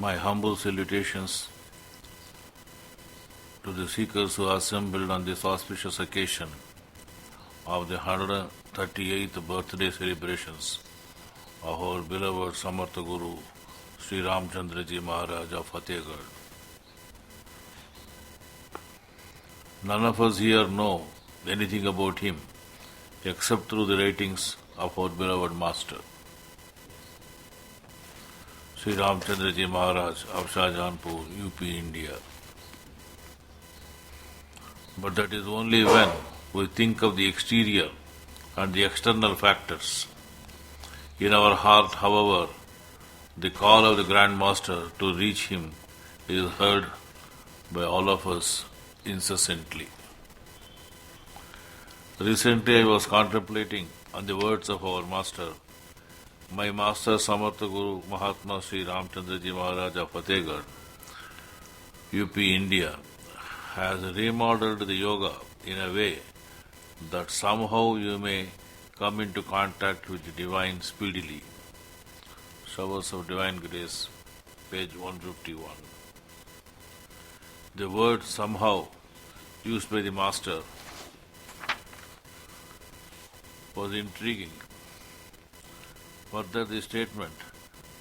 My humble salutations to the seekers who are assembled on this auspicious occasion of the 138th birthday celebrations of our beloved Samarth Guru, Sri Ramchandraji Maharaj of Fategarh. None of us here know anything about him except through the writings of our beloved Master, Sri Ramchandraji Maharaj of Shahjahanpur, UP, India. But that is only when we think of the exterior and the external factors. In our heart, however, the call of the Grand Master to reach him is heard by all of us incessantly. Recently I was contemplating on the words of our Master. My Master Samarth Guru Mahatma Sri Ramchandraji Maharaj of Fategarh, UP, India, has remodeled the yoga in a way that somehow you may come into contact with the divine speedily. Showers of Divine Grace, page 151. The word somehow used by the Master was intriguing. Further, the statement,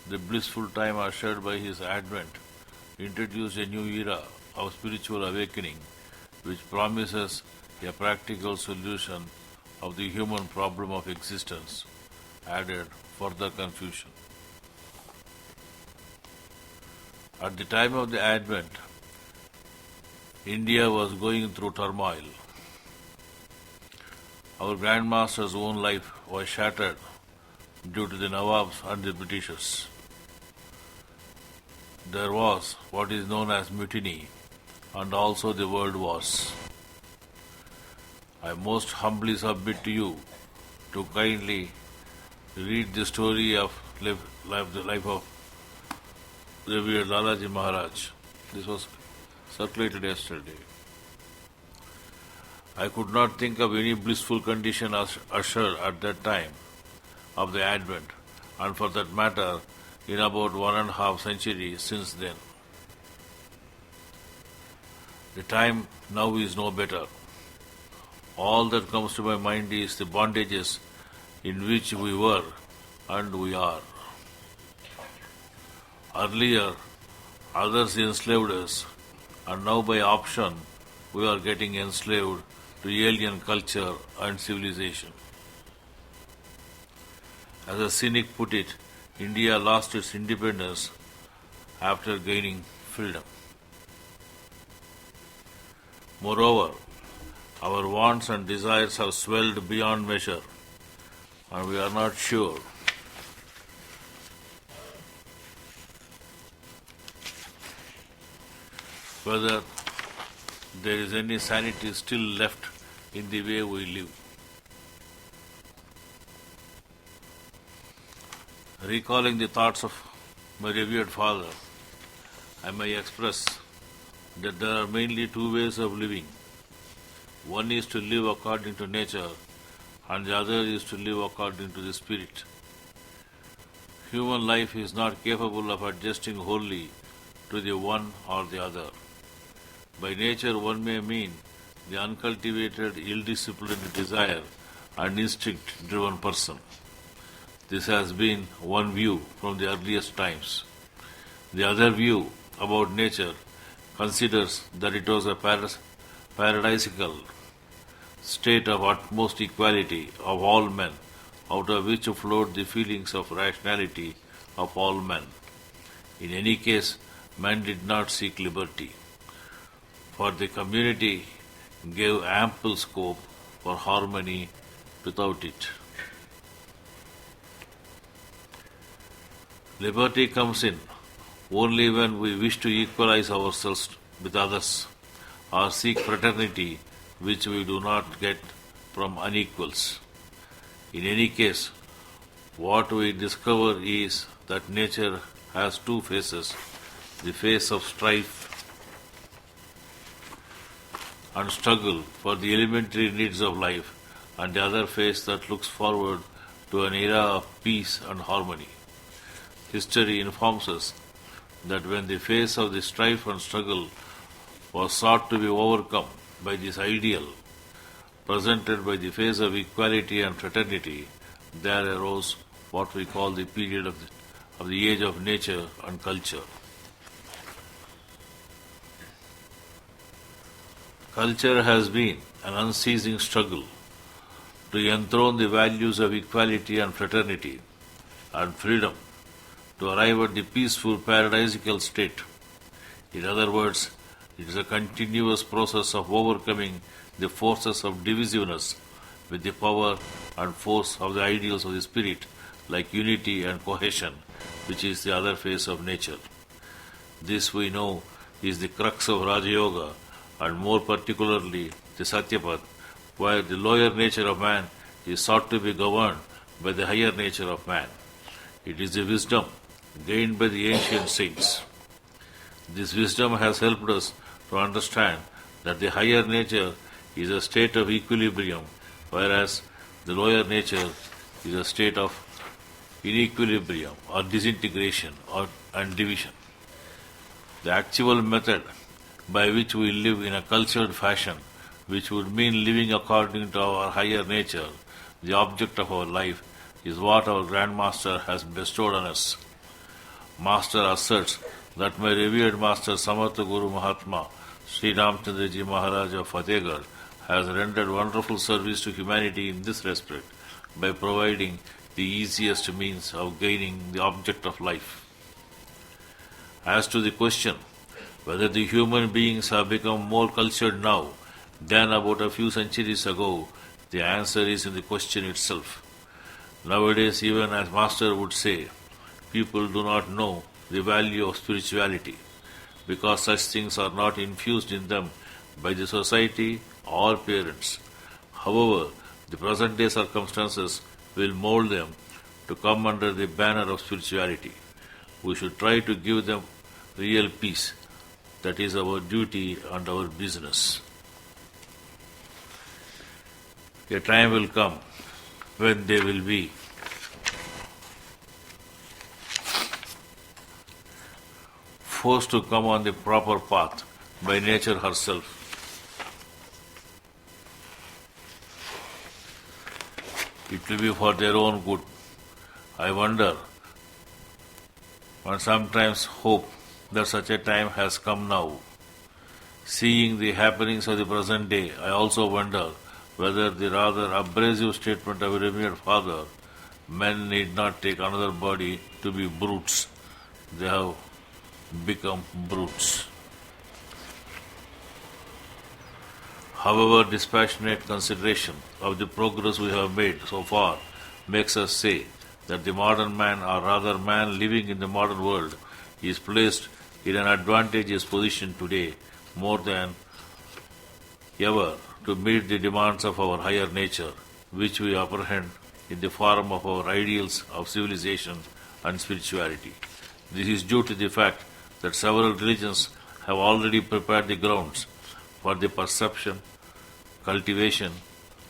the blissful time ushered by his advent, introduced a new era of spiritual awakening which promises a practical solution of the human problem of existence, added further confusion. At the time of the Advent, India was going through turmoil. Our Grand Master's own life was shattered due to the Nawabs and the Britishers. There was what is known as mutiny and also the world wars. I most humbly submit to you to kindly read the story of the life of revered Lalaji Maharaj. This was circulated yesterday. I could not think of any blissful condition ushered at that time of the Advent, and for that matter, in about 1.5 centuries since then. The time now is no better. All that comes to my mind is the bondages in which we were and we are. Earlier, others enslaved us, and now by option, we are getting enslaved to alien culture and civilization. As a cynic put it, India lost its independence after gaining freedom. Moreover, our wants and desires have swelled beyond measure, and we are not sure whether there is any sanity still left in the way we live. Recalling the thoughts of my revered father, I may express that there are mainly two ways of living. One is to live according to nature, and the other is to live according to the spirit. Human life is not capable of adjusting wholly to the one or the other. By nature, one may mean the uncultivated, ill-disciplined desire and instinct-driven person. This has been one view from the earliest times. The other view about nature considers that it was a paradisical state of utmost equality of all men, out of which flowed the feelings of rationality of all men. In any case, man did not seek liberty, for the community gave ample scope for harmony without it. Liberty comes in only when we wish to equalize ourselves with others or seek fraternity which we do not get from unequals. In any case, what we discover is that nature has two faces, the face of strife and struggle for the elementary needs of life, and the other face that looks forward to an era of peace and harmony. History informs us that when the face of the strife and struggle was sought to be overcome by this ideal, presented by the face of equality and fraternity, there arose what we call the period of the age of nature and culture. Culture has been an unceasing struggle to enthrone the values of equality and fraternity and freedom to arrive at the peaceful paradisical state. In other words, it is a continuous process of overcoming the forces of divisiveness with the power and force of the ideals of the spirit, like unity and cohesion, which is the other face of nature. This we know is the crux of Raja Yoga, and more particularly the Satyapath, where the lower nature of man is sought to be governed by the higher nature of man. It is the wisdom gained by the ancient saints. This wisdom has helped us to understand that the higher nature is a state of equilibrium, whereas the lower nature is a state of inequilibrium or disintegration and division. The actual method by which we live in a cultured fashion, which would mean living according to our higher nature, the object of our life, is what our Grand Master has bestowed on us. Master asserts that my revered Master Samarth Guru Mahatma, Sri Ramchandraji Maharaj of Fategarh, has rendered wonderful service to humanity in this respect by providing the easiest means of gaining the object of life. As to the question whether the human beings have become more cultured now than about a few centuries ago, the answer is in the question itself. Nowadays, even as Master would say, people do not know the value of spirituality because such things are not infused in them by the society or parents. However, the present day circumstances will mold them to come under the banner of spirituality. We should try to give them real peace. That is our duty and our business. A time will come when they will be forced to come on the proper path by nature herself. It will be for their own good. I wonder and sometimes hope that such a time has come now. Seeing the happenings of the present day, I also wonder whether the rather abrasive statement of a revered father, men need not take another body to be brutes. They have become brutes. However, dispassionate consideration of the progress we have made so far makes us say that the modern man, or rather man living in the modern world, is placed in an advantageous position today more than ever to meet the demands of our higher nature, which we apprehend in the form of our ideals of civilization and spirituality. This is due to the fact that several religions have already prepared the grounds for the perception, cultivation,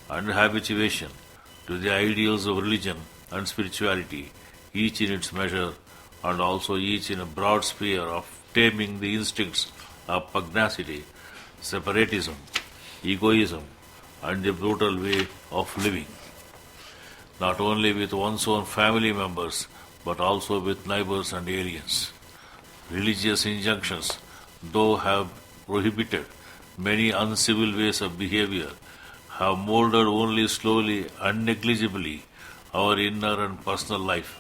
and habituation to the ideals of religion and spirituality, each in its measure and also each in a broad sphere of taming the instincts of pugnacity, separatism, egoism, and the brutal way of living, not only with one's own family members, but also with neighbors and aliens. Religious injunctions, though have prohibited many uncivil ways of behavior, have molded only slowly and negligibly our inner and personal life.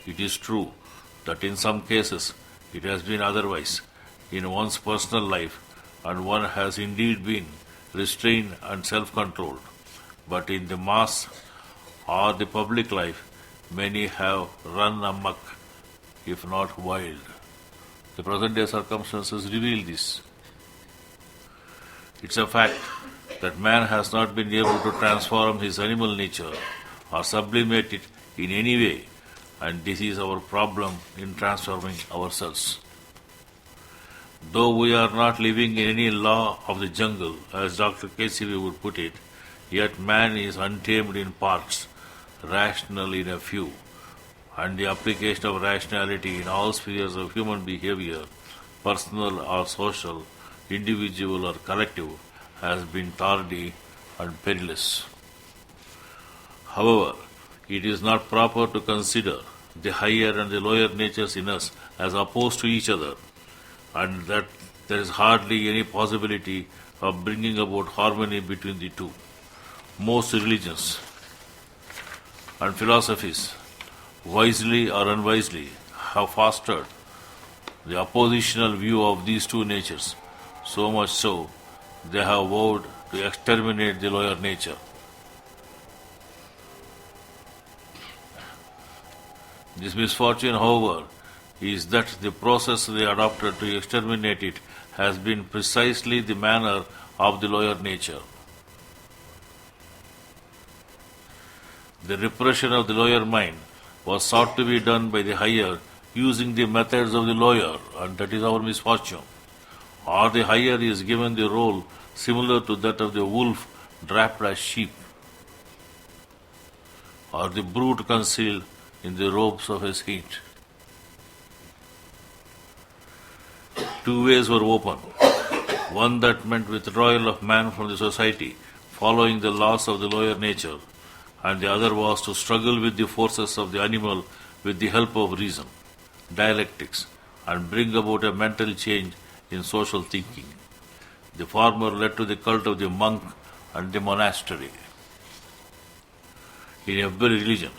It is true that in some cases it has been otherwise in one's personal life, and one has indeed been restrained and self-controlled. But in the mass or the public life, many have run amok, if not wild. The present day circumstances reveal this. It's a fact that man has not been able to transform his animal nature or sublimate it in any way, and this is our problem in transforming ourselves. Though we are not living in any law of the jungle, as Dr. KCV would put it, yet man is untamed in parts, rational in a few, and the application of rationality in all spheres of human behavior, personal or social, individual or collective, has been tardy and perilous. However, it is not proper to consider the higher and the lower natures in us as opposed to each other, and that there is hardly any possibility of bringing about harmony between the two. Most religions and philosophies, wisely or unwisely, have fostered the oppositional view of these two natures, so much so they have vowed to exterminate the lower nature. This misfortune, however, is that the process they adopted to exterminate it has been precisely the manner of the lower nature. The repression of the lower mind was sought to be done by the higher using the methods of the lower, and that is our misfortune. Or the higher is given the role similar to that of the wolf draped as sheep, or the brute concealed in the robes of his heat. Two ways were open. One that meant withdrawal of man from the society, following the laws of the lower nature, and the other was to struggle with the forces of the animal with the help of reason, dialectics, and bring about a mental change in social thinking. The former led to the cult of the monk and the monastery in every religion,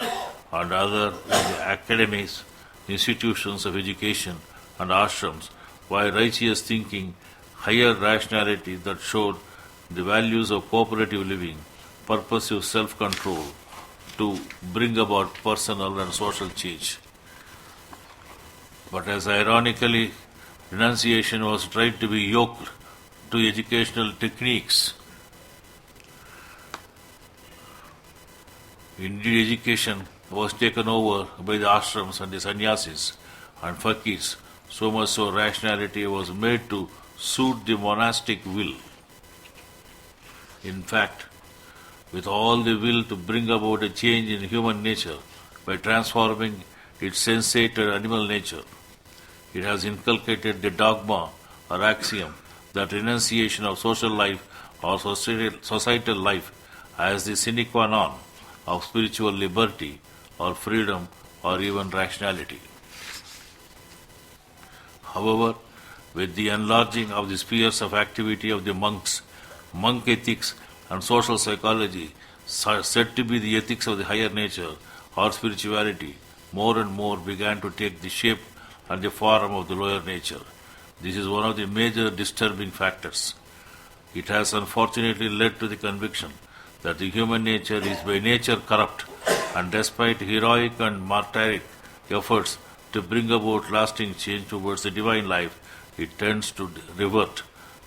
and other in the academies, institutions of education, and ashrams, while righteous thinking, higher rationality that showed the values of cooperative living, purposive self-control to bring about personal and social change. But as ironically, renunciation was tried to be yoked to educational techniques. Indeed, education was taken over by the ashrams and the sannyasis and fakirs, so much so rationality was made to suit the monastic will. In fact, with all the will to bring about a change in human nature by transforming its sensate and animal nature, it has inculcated the dogma or axiom that renunciation of social life or societal life as the sine qua non of spiritual liberty or freedom or even rationality. However, with the enlarging of the spheres of activity of the monks, monk ethics and social psychology, said to be the ethics of the higher nature or spirituality, more and more began to take the shape and the form of the lower nature. This is one of the major disturbing factors. It has unfortunately led to the conviction that the human nature is by nature corrupt, and despite heroic and martyric efforts to bring about lasting change towards the divine life, it tends to revert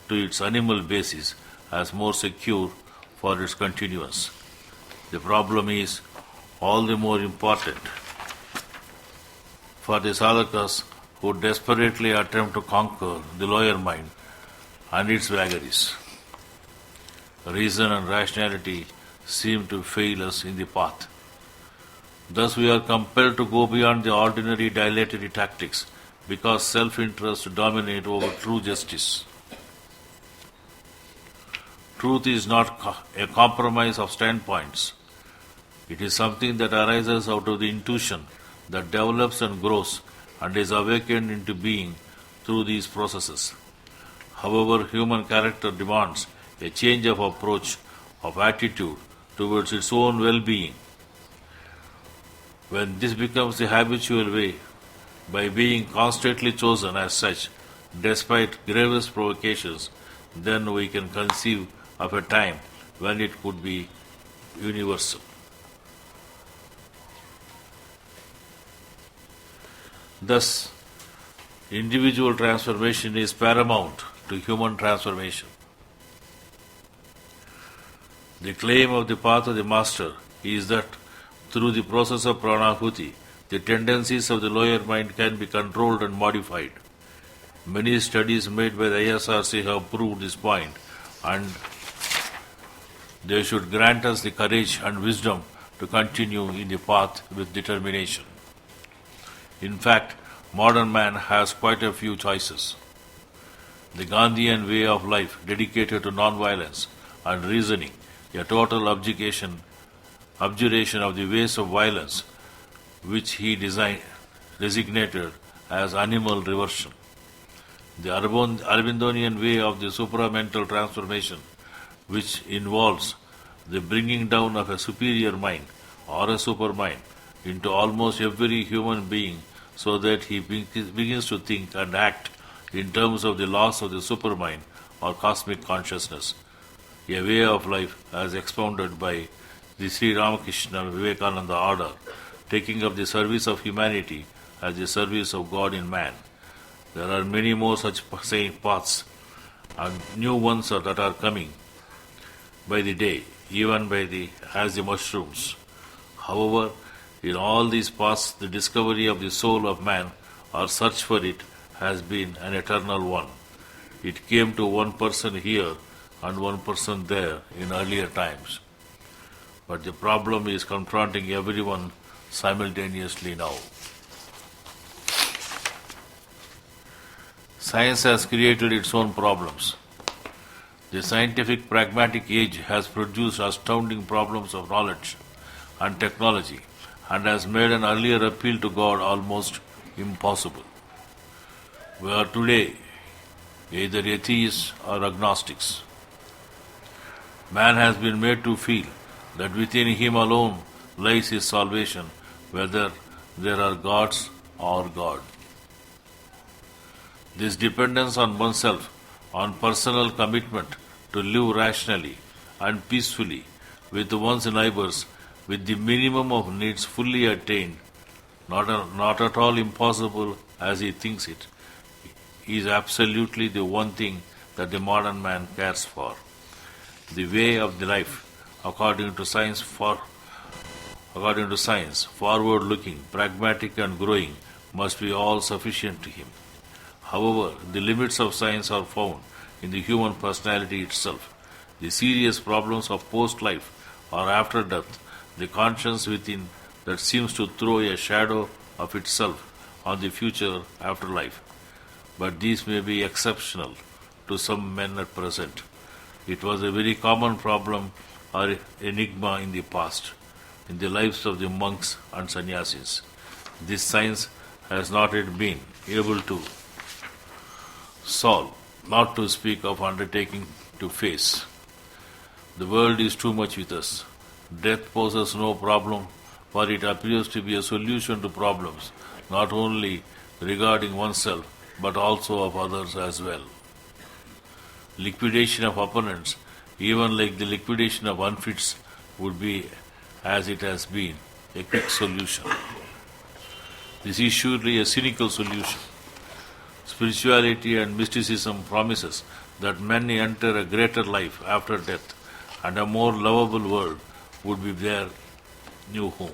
to its animal basis as more secure for its continuance. The problem is all the more important for the sadhakas who desperately attempt to conquer the lower mind and its vagaries. Reason and rationality seem to fail us in the path. Thus we are compelled to go beyond the ordinary dilatory tactics because self-interest dominates over true justice. Truth is not a compromise of standpoints. It is something that arises out of the intuition that develops and grows and is awakened into being through these processes. However, human character demands a change of approach, of attitude towards its own well-being. When this becomes the habitual way, by being constantly chosen as such, despite gravest provocations, then we can conceive of a time when it could be universal. Thus, individual transformation is paramount to human transformation. The claim of the path of the Master is that through the process of Pranahuti, the tendencies of the lower mind can be controlled and modified. Many studies made by the ISRC have proved this point, and they should grant us the courage and wisdom to continue in the path with determination. In fact, modern man has quite a few choices. The Gandhian way of life dedicated to non-violence and reasoning, a total abjuration of the ways of violence which he designated as animal reversion. The Arvindonian way of the supramental transformation, which involves the bringing down of a superior mind or a supermind into almost every human being so that he begins to think and act in terms of the laws of the supermind or cosmic consciousness, a way of life as expounded by the Sri Ramakrishna Vivekananda order, taking up the service of humanity as the service of God in man. There are many more such paths, and new ones that are coming by the day, even as the mushrooms. However, in all these paths, the discovery of the soul of man or search for it has been an eternal one. It came to one person here and one person there in earlier times. But the problem is confronting everyone simultaneously now. Science has created its own problems. The scientific pragmatic age has produced astounding problems of knowledge and technology and has made an earlier appeal to God almost impossible. We are today either atheists or agnostics. Man has been made to feel that within him alone lies his salvation, whether there are gods or God. This dependence on oneself, on personal commitment to live rationally and peacefully with one's neighbors, with the minimum of needs fully attained, not at all impossible as he thinks it, is absolutely the one thing that the modern man cares for. The way of the life, according to science, forward-looking, pragmatic and growing, must be all sufficient to him. However, the limits of science are found in the human personality itself. The serious problems of post-life or after death, the conscience within that seems to throw a shadow of itself on the future afterlife. But these may be exceptional to some men at present. It was a very common problem or enigma in the past, in the lives of the monks and sannyasis. This science has not yet been able to solve, not to speak of undertaking to face. The world is too much with us. Death poses no problem, for it appears to be a solution to problems, not only regarding oneself, but also of others as well. Liquidation of opponents, even like the liquidation of unfits, would be, as it has been, a quick solution. This is surely a cynical solution. Spirituality and mysticism promises that men enter a greater life after death, and a more lovable world would be their new home.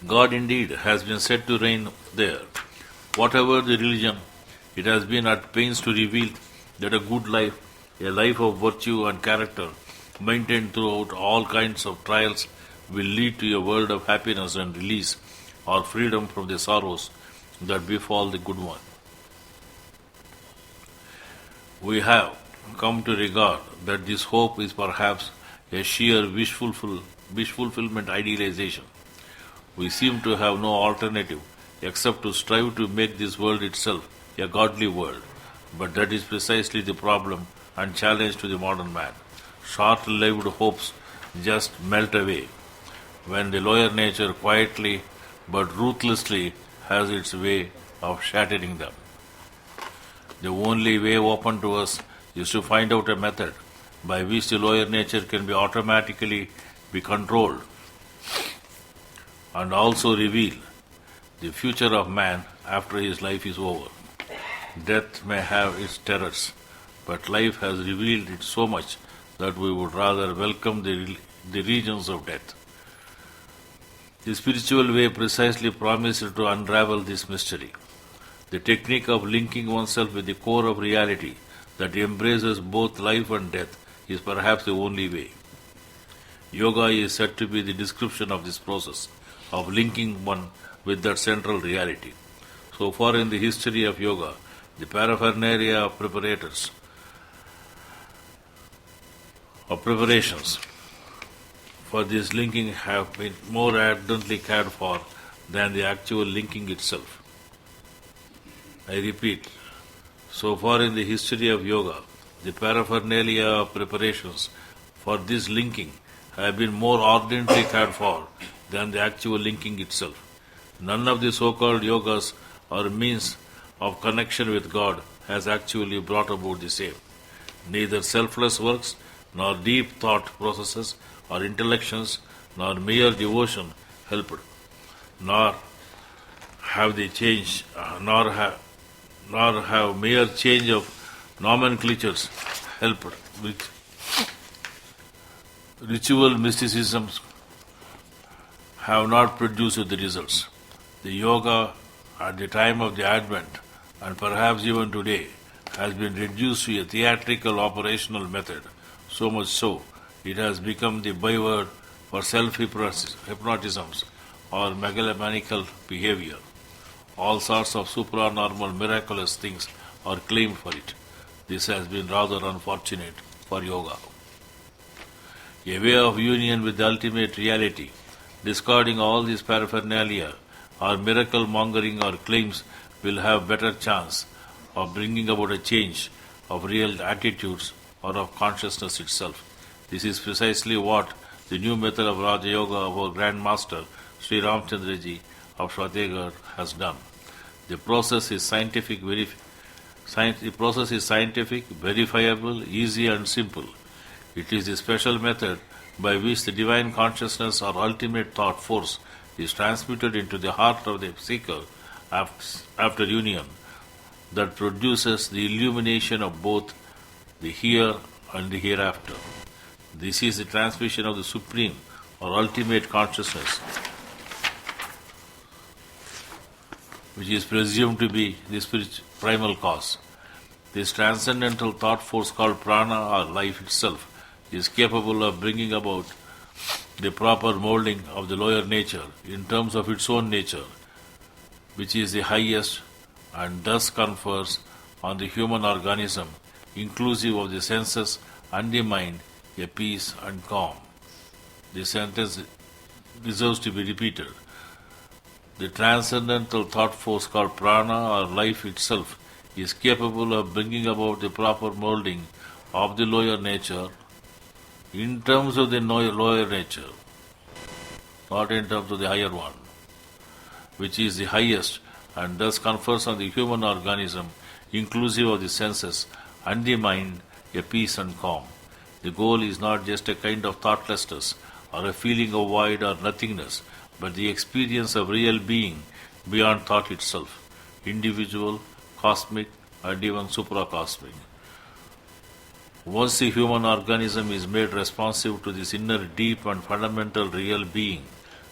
God indeed has been said to reign there. Whatever the religion, it has been at pains to reveal that a good life, a life of virtue and character, maintained throughout all kinds of trials, will lead to a world of happiness and release or freedom from the sorrows that befall the good one. We have come to regard that this hope is perhaps a sheer wish fulfillment idealization. We seem to have no alternative except to strive to make this world itself a godly world. But that is precisely the problem and challenge to the modern man. Short-lived hopes just melt away when the lower nature quietly but ruthlessly has its way of shattering them. The only way open to us is to find out a method by which the lower nature can be automatically be controlled and also reveal the future of man after his life is over. Death may have its terrors, but life has revealed it so much that we would rather welcome the regions of death. The spiritual way precisely promises to unravel this mystery. The technique of linking oneself with the core of reality that embraces both life and death is perhaps the only way. Yoga is said to be the description of this process of linking one with that central reality. So far in the history of yoga, the paraphernalia of preparations for this linking have been more ardently cared for than the actual linking itself. I repeat, so far in the history of yoga, the paraphernalia of preparations for this linking have been more ardently cared for than the actual linking itself. None of the so-called yogas or means of connection with God has actually brought about the same. Neither selfless works, nor deep thought processes, or intellections, nor mere devotion helped, nor have mere change of nomenclatures helped. Ritual mysticisms have not produced the results. The yoga at the time of the Advent, and perhaps even today, has been reduced to a theatrical operational method, so much so it has become the byword for self-hypnotisms or megalomaniacal behavior. All sorts of supranormal miraculous things are claimed for it. This has been rather unfortunate for yoga. A way of union with the ultimate reality, discarding all these paraphernalia or miracle mongering or claims will have better chance of bringing about a change of real attitudes or of consciousness itself. This is precisely what the new method of Raja Yoga of our Grand Master Sri Ramchandraji of Fategarh has done. The process is scientific, verifiable, easy and simple. It is the special method by which the divine consciousness or ultimate thought force is transmitted into the heart of the seeker after union that produces the illumination of both the here and the hereafter. This is the transmission of the supreme or ultimate consciousness, which is presumed to be the primal cause. This transcendental thought force called prana or life itself is capable of bringing about the proper molding of the lower nature in terms of its own nature, which is the highest, and thus confers on the human organism, inclusive of the senses and the mind, a peace and calm. This sentence deserves to be repeated. The transcendental thought force called prana or life itself is capable of bringing about the proper molding of the lower nature in terms of the lower nature, not in terms of the higher one, which is the highest, and thus confers on the human organism, inclusive of the senses and the mind, a peace and calm. The goal is not just a kind of thoughtlessness or a feeling of void or nothingness, but the experience of real being beyond thought itself, individual, cosmic, and even supracosmic. Once the human organism is made responsive to this inner deep and fundamental real being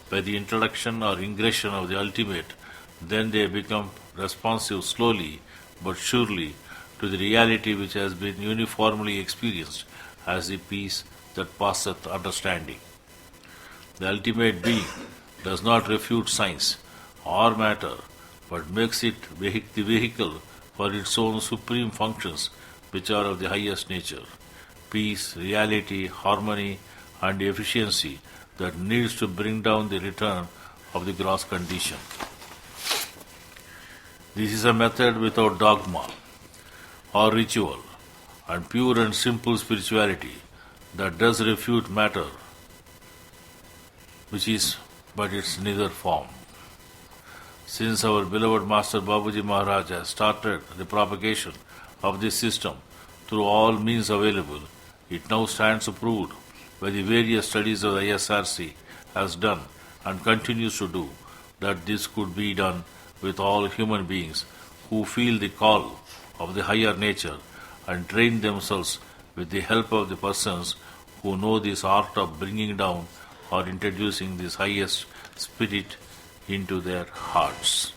by the introduction or ingression of the ultimate, then they become responsive slowly but surely to the reality which has been uniformly experienced as the peace that passeth understanding. The ultimate being does not refute science or matter, but makes it the vehicle for its own supreme functions, which are of the highest nature: peace, reality, harmony, and efficiency that needs to bring down the return of the gross condition. This is a method without dogma or ritual, and pure and simple spirituality that does refute matter, but it's neither form. Since our beloved Master Babuji Maharaj has started the propagation of this system through all means available, it now stands proved by the various studies of the ISRC has done and continues to do that this could be done with all human beings who feel the call of the higher nature and train themselves with the help of the persons who know this art of bringing down or introducing this highest spirit into their hearts.